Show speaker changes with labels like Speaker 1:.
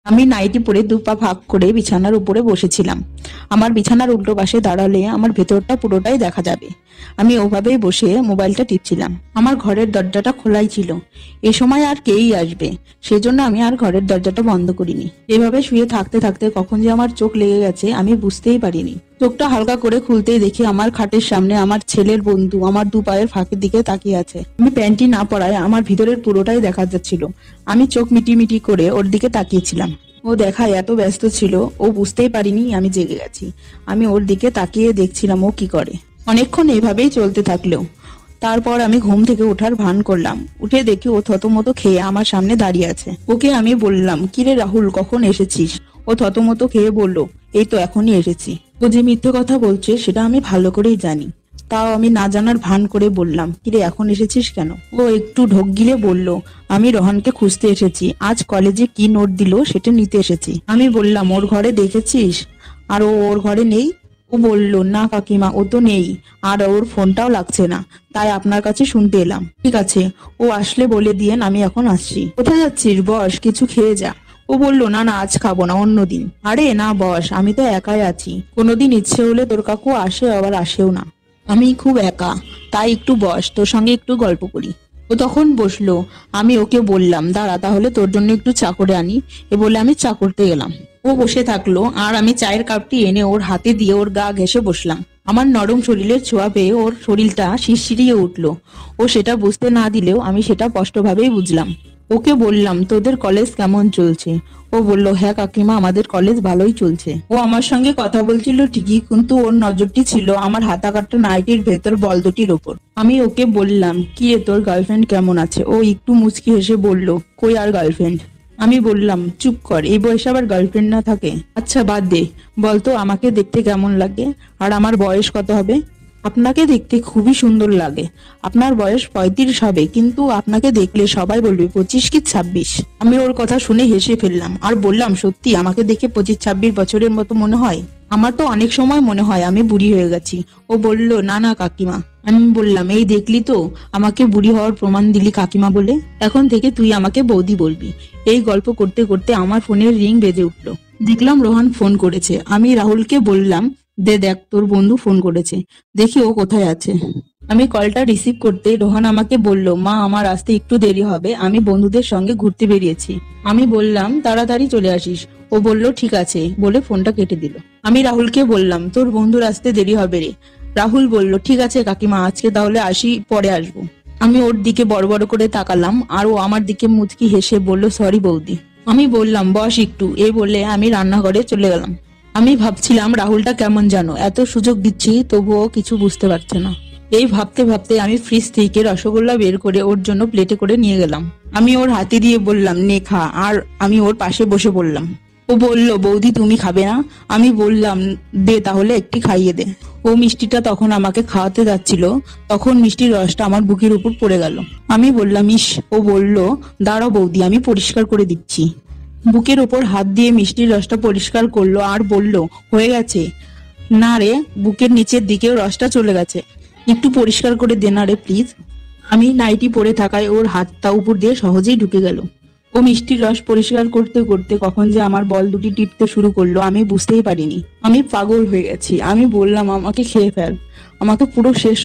Speaker 1: আমি নাইটি পরে দুপা ভাগ করে বিছানার উপরে বসেছিলাম। আমার বিছানার উল্টো পাশে দাঁড়ালে আমার ভেতরটা পুরোটাই দেখা যাবে। আমি ওভাবেই বসে মোবাইলটা টিপছিলাম। আমার ঘরের দরজাটা খোলাই ছিল। এ সময় আর কেই আসবে, সেজন্য আমি আর ঘরের দরজাটা বন্ধ করিনি। এভাবে শুয়ে থাকতে থাকতে কখন যে আমার চোখ লেগে গেছে আমি বুঝতেই পারিনি। চোখটা হালকা করে খুলতেই দেখি আমার খাটের সামনে আমার ছেলের বন্ধু আমার দু পায়ের ফাঁকের দিকে তাকিয়ে আছে। আমি প্যান্টি না পরায় আমার ভিতরের পুরোটাই দেখা যাচ্ছিল। আমি চোখ মিটি করে ওর দিকে তাকিয়েছিলাম। ও দেখায় এত ব্যস্ত ছিল, ও বুঝতেই পারিনি আমি জেগে গেছি। আমি ওর দিকে তাকিয়ে দেখছিলাম ও কি করে। অনেকক্ষণ এভাবেই চলতে থাকলো। তারপর আমি ঘুম থেকে ওঠার ভান করলাম। উঠে দেখি ও থতমতো খেয়ে আমার সামনে দাঁড়িয়ে আছে। ওকে আমি বললাম, কিরে রাহুল, কখন এসেছিস? ও থতমতো খেয়ে বলল, এই তো এখনই এসেছি। ও যে মিথ্যে কথা বলছে সেটা আমি ভালো করেই জানি, তাও আমি না জানার ভান করে বললাম, কিরে এখন এসেছিস কেন? ও একটু ঢোক গিলে বলল, আমি রোহানকে খুঁজতে এসেছি, আজ কলেজে কি নোট দিল সেটা নিতে এসেছি। আমি বললাম, ওর ঘরে দেখেছিস? আর ও ওর ঘরে নেই? ও বলল, না কাকিমা, ও তো নেই, আর ওর ফোনটাও লাগছে না, তাই আপনার কাছে শুনতে এলাম। ঠিক আছে, ও আসলে বলে দিয়েন আমি এখন আসছি। কোথায় যাচ্ছিস? বস, কিছু খেয়ে যা। ও বলল, না না, আজ খাবো না, অন্যদিন। আরে না বস, আমি তো একাই আছি, কোনোদিন ইচ্ছে হলে তোর কাকু আসে, আবার আসেও না। আমি খুব একা, তাই একটু বস, তোর সঙ্গে একটু গল্প করি। ও তখন বসলো। আমি ওকে বললাম, দাঁড়া তাহলে তোর জন্য একটু চা করে আনি। এ বলে আমি চা করতে গেলাম। ও বসে থাকলো আর আমি চায়ের কাপটি এনে ওর হাতে দিয়ে ওর গা ঘেঁষে বসলাম। আমার নরম শরীরের ছোঁয়া পেয়ে ওর শরীরটা শিরশিরিয়ে উঠলো। ও সেটা বুঝতে না দিলেও আমি সেটা স্পষ্টভাবেই বুঝলাম। ওকে বললাম, তোদের কলেজ কেমন চলছে? ও বলল, হ্যাঁ কাকিমা, আমাদের কলেজ ভালোই চলছে। ও আমার সঙ্গে কথা বলছিল ঠিকই, কিন্তু ওর নজরটি ছিল আমার হাতা কাটা নাইটির ভেতর বল দুটির ওপর। আমি ওকে বললাম, কি রে, তোর গার্লফ্রেন্ড কেমন আছে? ও একটু মুচকি হেসে বলল, কই আর গার্লফ্রেন্ড? আমি বললাম, চুপ কর, এই বয়সে আবার গার্লফ্রেন্ড না থাকে? আচ্ছা বাদ দে, বলতো আমাকে দেখতে কেমন লাগে, আর আমার বয়স কত হবে? আপনাকে দেখতে খুবই সুন্দর লাগে। আপনার বয়স 35 হবে, কিন্তু আপনাকে দেখলে সবাই বলবে 25 কি 26। আমি ওর কথা শুনে হেসে ফেললাম আর বললাম, সত্যি আমাকে দেখে 25-26 বছরের মতো মনে হয়? আমার তো অনেক সময় মনে হয় আমি বুড়ি হয়ে গেছি। ও বলল, না না কাকিমা। আমি বললাম, এই দেখলি তো, আমাকে বুড়ি হওয়ার প্রমাণ দিলি কাকিমা বলে। এখন থেকে তুই আমাকে বৌদি বলবি। এই গল্প করতে করতে আমার ফোনের রিং বেজে উঠলো। দেখলাম রোহান ফোন করেছে। আমি রাহুলকে বললাম, দে দেখ, তোর বন্ধু ফোন করেছে, দেখি ও কোথায় আছে। আমি কলটা রিসিভ করতে রোহান আমাকে বলল, মা আমার আসতে একটু দেরি হবে, আমি বন্ধুদের সঙ্গে ঘুরতে বেরিয়েছি। আমি বললাম, তাড়াতাড়ি চলে আসিস। ও বলল, ঠিক আছে, বলে ফোনটা কেটে দিল। আমি রাহুলকে বললাম, তোর বন্ধুর আসতে দেরি হবে রে। রাহুল বলল, ঠিক আছে কাকিমা, আজকে তাহলে আসি, পরে আসবো। আমি ওর দিকে বড় বড় করে তাকালাম আর ও আমার দিকে মুচকি হেসে বলল, সরি বৌদি। আমি বললাম, বস একটু, এই বলে আমি রান্নাঘরে চলে গেলাম। আমি ভাবছিলাম রাহুলটা কেমন জানো, এত সুযোগ দিচ্ছি তবুও কিছু বুঝতে পারছে না। এই ভাবতে ভাবতে আমি ফ্রিজ থেকে রসগোল্লা বের করে ওর জন্য প্লেটে করে নিয়ে গেলাম। আমি ওর হাতে দিয়ে বললাম, নে খা, আর আমি ওর পাশে বসে বললাম। ও বলল, বৌদি তুমি খাবে না? আমি বললাম, দে তাহলে একটি খাইয়ে দে। ও মিষ্টিটা তখন আমাকে খাওয়াতে যাচ্ছিল, তখন মিষ্টির রসটা আমার বুকের উপর পড়ে গেল। আমি বললাম, ইস। ও বলল, দাঁড়াও বৌদি, আমি পরিষ্কার করে দিচ্ছি। বুকের ওপর হাত দিয়ে মিষ্টির রসটা পরিষ্কার করলো আর বলল, হয়ে গেছে? না রে, বুকের নিচের দিকেও রসটা চলে গেছে, একটু পরিষ্কার করে দে না রে প্লিজ। আমি নাইটি পরে থাকায় ওর হাতটা উপর দিয়ে সহজেই ঢুকে গেল। ও মিষ্টির রস পরিষ্কার করতে করতে কখন যে আমার বল দুটি টিপতে শুরু করলো আমি বুঝতেই পারিনি। আমি পাগল হয়ে গেছি। আমি বললাম, আমাকে খেয়ে ফেল, আমাকে পুরো শেষ